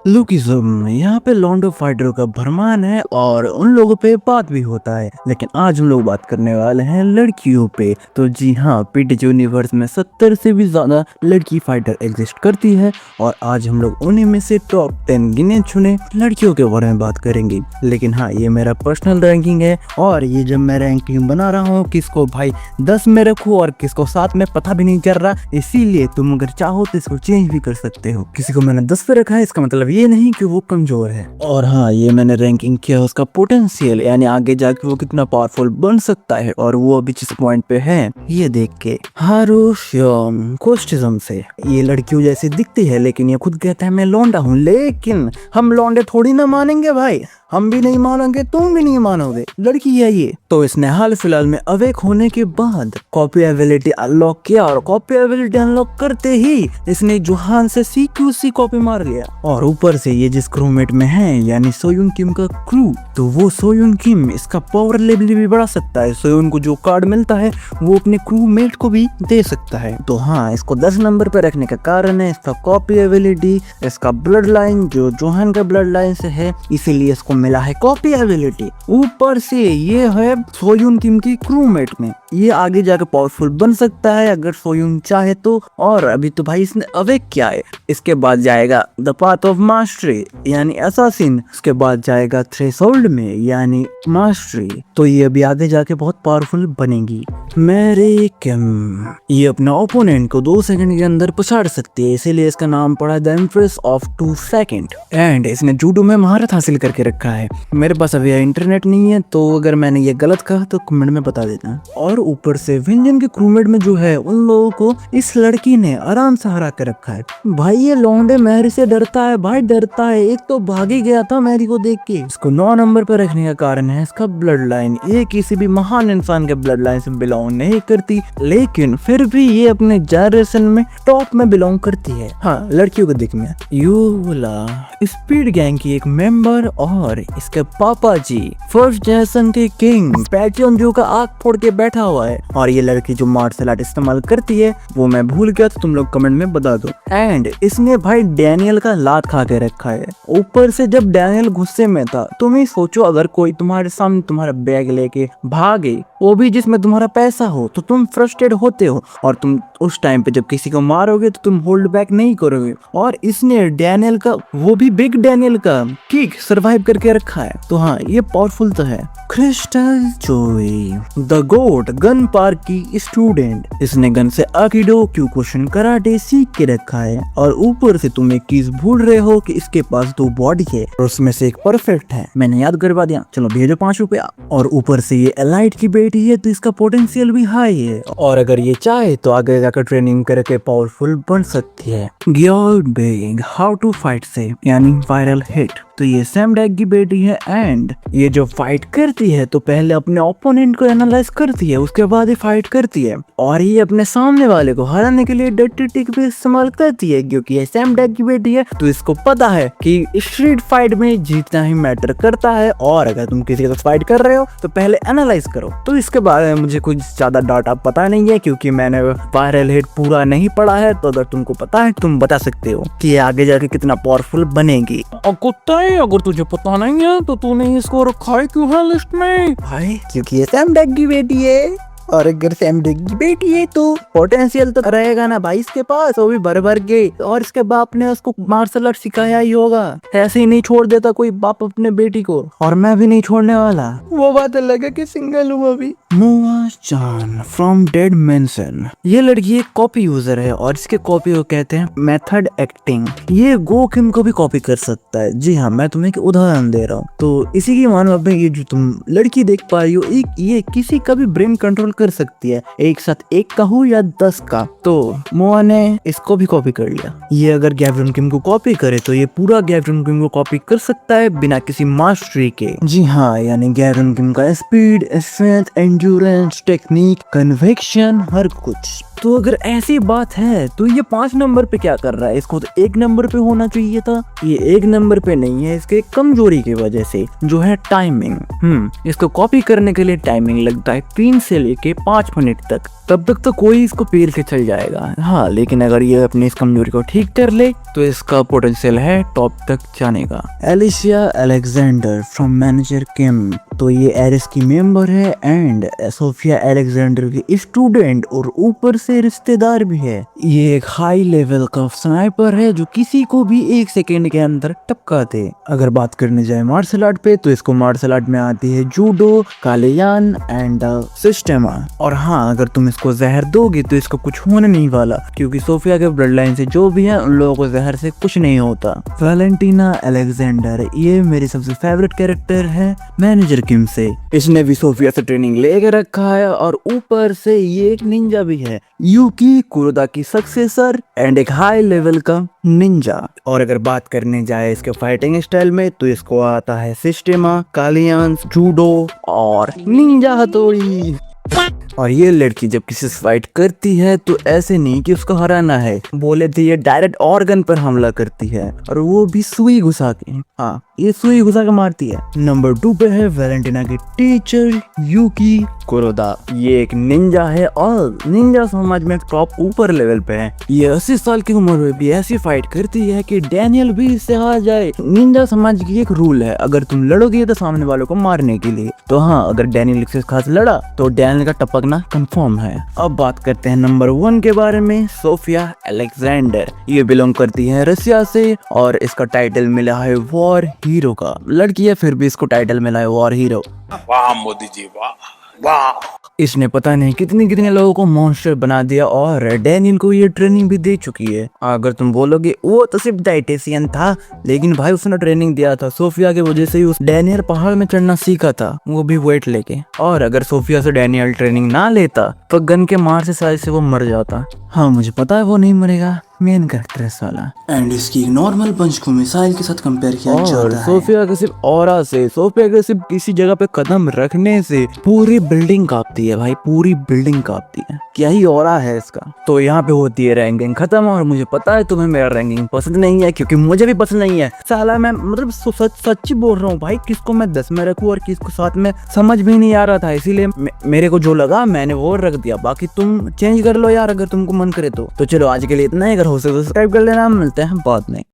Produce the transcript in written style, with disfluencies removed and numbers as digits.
Lookism यहाँ पे लॉन्डो फाइटरों का भरमान है और उन लोगों पे बात भी होता है, लेकिन आज हम लोग बात करने वाले हैं लड़कियों पे। तो जी हाँ, पीटीजी यूनिवर्स में 70 से भी ज्यादा लड़की फाइटर एग्जिस्ट करती है और आज हम लोग उन्हीं में से टॉप 10 गिने चुने लड़कियों के बारे में बात करेंगे। लेकिन हाँ, ये मेरा पर्सनल रैंकिंग है और ये जब मैं रैंकिंग बना रहा हूँ किसको भाई 10 में रखूँ और किसको 7 में पता भी नहीं चल रहा, इसीलिए तुम अगर चाहो तो इसको चेंज भी कर सकते हो। किसी को मैंने 10 पे रखा है, इसका मतलब ये नहीं कि वो कमजोर है। और हाँ, ये मैंने रैंकिंग किया उसका पोटेंशियल, यानी आगे जाके वो कितना पावरफुल बन सकता है और वो अभी जिस पॉइंट पे है ये देख के। हारुशियम कोस्टिज्म से ये लड़कियों जैसी दिखती है, लेकिन ये खुद कहता है मैं लौंडा हूँ। लेकिन हम लौंडे थोड़ी ना मानेंगे भाई, हम भी नहीं मानेंगे, तुम भी नहीं मानोगे, लड़की है ये। तो इसने हाल फिलहाल में अवेक होने के बाद कॉपी एबिलिटी अनलॉक किया और कॉपी एबिलिटी अनलॉक करते ही इसने जुहान से CQC कॉपी मार लिया। और ऊपर से ये जिस क्रूमेट में है यानी सोयुन किम का क्रू, तो वो सोयुन किम इसका पावर लेवल भी बढ़ा सकता है। सोयुन को जो कार्ड मिलता है वो अपने क्रूमेट को भी दे सकता है। तो हाँ, इसको 10 नंबर पे रखने का कारण है इसका कॉपी एबिलिटी, इसका ब्लड लाइन जो जोहान का ब्लड लाइन से है, इसीलिए इसको मिला है कॉपी एबिलिटी। ऊपर से ये है सोयुन किम की क्रूमेट में, ये आगे जाकर पावरफुल बन सकता है अगर सोयुन चाहे तो। और अभी तो भाई इसने अवेक किया है। इसके बाद जाएगा द पाथ ऑफ मास्टरी यानी असैसिन, उसके बाद जाएगा थ्रेशोल्ड में यानी मास्टरी। तो ये अभी आगे जाके बहुत पावरफुल बनेगी। मैरी किम ये अपना ओपोनेंट को 2 सेकंड के अंदर पछाड़ सकती है, इसीलिए इसका नाम पड़ा the empress of 2 second. And इसने जूडो में महारत हासिल करके रखा है। मेरे पास अभी इंटरनेट नहीं है, तो अगर मैंने ये गलत कहा तो कमेंट में बता देना। और ऊपर से विंजन के क्रूमेट में जो है उन लोगों को इस लड़की ने आराम से हरा कर रखा है। भाई ये लौंडे मैरी से डरता है, भाई डरता है। एक तो भाग ही गया था मैरी को देख के। इसको 9 नंबर पर रखने का कारण है इसका ब्लड लाइन। ये किसी भी महान इंसान के ब्लड लाइन से बिलोंग नहीं करती, लेकिन फिर भी ये अपने जनरेशन में टॉप में बिलोंग करती है। हाँ, लड़कियों को देख में यूला स्पीड गैंग की एक मेंबर और इसके पापा जी फर्स्ट जनरेशन के किंग पैचन जो का आंख फोड़ के बैठा हुआ है। और ये लड़की जो मार्शल आर्ट इस्तेमाल करती है वो मैं भूल गया, तो तुम लोग कमेंट में बता दो। एंड इसने भाई डैनियल का लात खा के रखा है। ऊपर से जब डैनियल गुस्से में था, तुम ही सोचो अगर कोई तुम्हारे सामने तुम्हारा बैग लेके भागे, वो भी जिसमें तुम्हारा पैसा हो, तो तुम फ्रस्ट्रेट होते हो और तुम उस टाइम पे जब किसी को मारोगे तो तुम होल्ड बैक नहीं करोगे। और इसने डैनियल का, वो भी बिग डैनियल का किक सरवाइव करके रखा है। तो हाँ, ये पावरफुल तो है। क्रिस्टल जोई द गोट गन पार्क की स्टूडेंट, इसने गन से आकिडो क्योकुशिन कराटे सीख के रखा है। और ऊपर से तुम एक चीज भूल रहे हो कि इसके पास 2 बॉडी है और उसमें से एक परफेक्ट है, मैंने याद करवा दिया, चलो भेजो 5 रुपया। और ऊपर से ये एलाइट की बेटी है, तो इसका पोटेंशियल भी हाई है और अगर ये चाहे तो आगे जाकर ट्रेनिंग करके पावरफुल बन सकती है। ग्योल बेग हाउ टू फाइट से यानी वायरल हिट, तो ये सैम डैग की बेटी है। एंड ये जो फाइट करती है तो पहले अपने ओपोनेंट को एनालाइज करती है, उसके बाद ही फाइट करती है। और ये अपने सामने वाले को हराने के लिए डर्टी ट्रिक भी इस्तेमाल करती है, क्योंकि ये सैम डैग की बेटी है तो इसको पता है कि स्ट्रीट फाइट में जीतना ही मैटर करता है। और अगर तुम किसी के साथ फाइट कर रहे हो तो पहले एनालाइज करो। तो इसके बारे में मुझे कुछ ज्यादा डाटा पता नहीं है, क्योंकि मैंने वायरल हिट पूरा नहीं पढ़ा है। तो अगर तुमको पता है तुम बता सकते हो कि ये आगे जाके कितना पावरफुल बनेगी। अगर तुझे पता नहीं है तो तूने इसको रखा है क्यों है लिस्ट में? भाई क्योंकि ये सैम डैग की बेटी है, और अगर सैम डैग की बेटी है तो पोटेंशियल तो रहेगा ना भाई इसके पास, वो भी भर भर के। और इसके बाप ने उसको मार्शल आर्ट सिखाया ही होगा, ऐसे ही नहीं छोड़ देता कोई बाप अपने बेटी को, और मैं भी नहीं छोड़ने वाला। वो बात अलग है कि सिंगल हूँ अभी। मुआ चान फ्रॉम डेड मेंशन, ये लड़की एक कॉपी यूजर है और इसके कॉपी को कहते हैं मेथड एक्टिंग। ये गो किम को भी कॉपी कर सकता है। जी हाँ, मैं तुम्हें एक उदाहरण दे रहा हूँ। तो इसी की मानो में ये जो तुम लड़की देख पा रही हो, ये किसी का भी ब्रेन कंट्रोल कर सकती है, एक साथ 1 का हो या 10 का। तो मोआ ने इसको भी कॉपी कर लिया। ये अगर गैब्रियन किम को कॉपी करे तो ये पूरा गैब्रियन किम को कॉपी कर सकता है बिना किसी मास्टरी के। जी हाँ, यानी गैब्रियन किम का speed, strength, and endurance, technique, conviction, हर कुछ। तो अगर ऐसी बात है तो ये 5 नंबर पे क्या कर रहा है? इसको तो 1 नंबर पे होना चाहिए था। ये 1 नंबर पे नहीं है इसके कमजोरी की वजह से, जो है टाइमिंग। इसको कॉपी करने के लिए टाइमिंग लगता है 3 से लेके 5 मिनट तक। तब तक तो कोई इसको पेल के चल जाएगा। हाँ, लेकिन अगर ये अपनी इस कमजोरी को ठीक कर ले तो इसका पोटेंशियल है टॉप तक जाने का। एलिशिया अलेक्जेंडर फ्रॉम मैनेजर किम, तो ये एरिस की मेंबर है एंड सोफिया अलेक्जेंडर की स्टूडेंट और ऊपर से रिश्तेदार भी है। ये एक हाई लेवल का स्नाइपर है जो किसी को भी 1 सेकेंड के अंदर टपका दे। अगर बात करने जाए मार्शल आर्ट पे तो इसको मार्शल आर्ट में आती है जूडो, कालेयान एंड सिस्टेमा। और हाँ, अगर तुम इसको जहर दोगे तो इसको कुछ होने नहीं वाला, क्योंकि सोफिया के ब्लड लाइन से जो भी है उन लोगों को जहर से कुछ नहीं होता। वैलेंटीना अलेक्जेंडर, ये मेरी सबसे फेवरेट कैरेक्टर है मैनेजर किम से। इसने भी सोफिया से ट्रेनिंग लेके रखा है और ऊपर से ये एक निंजा भी है, यूकी कुरोदा की सक्सेसर एंड एक हाई लेवल का निंजा। और अगर बात करने जाए इसके फाइटिंग स्टाइल में तो इसको आता है सिस्टेमा, कालियांस, जूडो और निंजा हथौड़ी। और ये लड़की जब किसी से फाइट करती है तो ऐसे नहीं कि उसको हराना है, बोले थे ये डायरेक्ट ऑर्गन पर हमला करती है और वो भी सुई घुसा के। हाँ, ये सुई घुसा के मारती है। नंबर 2 पे है वैलेंटीना की टीचर यूकी कुरोदा। ये एक निंजा है और निंजा समाज में टॉप ऊपर लेवल पे है। ये 80 साल की उम्र में भी ऐसी फाइट करती है कि डैनियल भी इससे हार जाए। निंजा समाज की एक रूल है, अगर तुम लड़ोगे तो सामने वालों को मारने के लिए। तो हाँ, अगर डैनियल से खास लड़ा तो डैनियल का टपकना कंफर्म है। अब बात करते हैं नंबर 1 के बारे में, सोफिया अलेक्जेंडर। ये बिलोंग करती है रशिया से और इसका टाइटल मिला है वॉर हीरो का। लड़की है फिर भी इसको टाइटल मिला है वॉर हीरो। वाह मोदी जी, वाह वाह। इसने पता नहीं कितने कितने लोगों को मॉन्स्टर बना दिया और डैनियल को ये ट्रेनिंग भी दे चुकी है। अगर तुम बोलोगे वो तो सिर्फ डाइटेशियन था, लेकिन भाई उसने ट्रेनिंग दिया था। सोफिया की वजह से ही उस डैनियल पहाड़ में चढ़ना सीखा था, वो भी वेट लेके। और अगर सोफिया से डैनियल ट्रेनिंग ना लेता तो गन के मार से शायद से वो मर जाता। हाँ, मुझे पता है वो नहीं मरेगा, मेन कैरेक्टर है साला। एंड इसकी नॉर्मल पंच को मिसाइल के साथ कंपेयर किया जाता है। सोफिया के सिर्फ ऑरा से, सोफिया के सिर्फ किसी जगह पे कदम रखने से पूरी बिल्डिंग कांपती है भाई, पूरी बिल्डिंग कांपती है। क्या ही ऑरा है इसका। तो यहाँ पे होती है रैंकिंग खत्म। और मुझे पता है तुम्हें मेरा रैंकिंग पसंद नहीं है, क्योंकि मुझे भी पसंद नहीं है साला। मैं मतलब सच्ची बोल रहा हूँ भाई, किसको मैं 10 में रखूँ और किसको 7 में, समझ भी नहीं आ रहा था। इसीलिए मेरे को जो लगा मैंने वो रख दिया। बाकी तुम चेंज कर लो यार, अगर तुमको मन करे तो चलो आज के लिए इतना ही। अगर हो सके तो सब्सक्राइब कर लेना, मिलते हैं बाद में।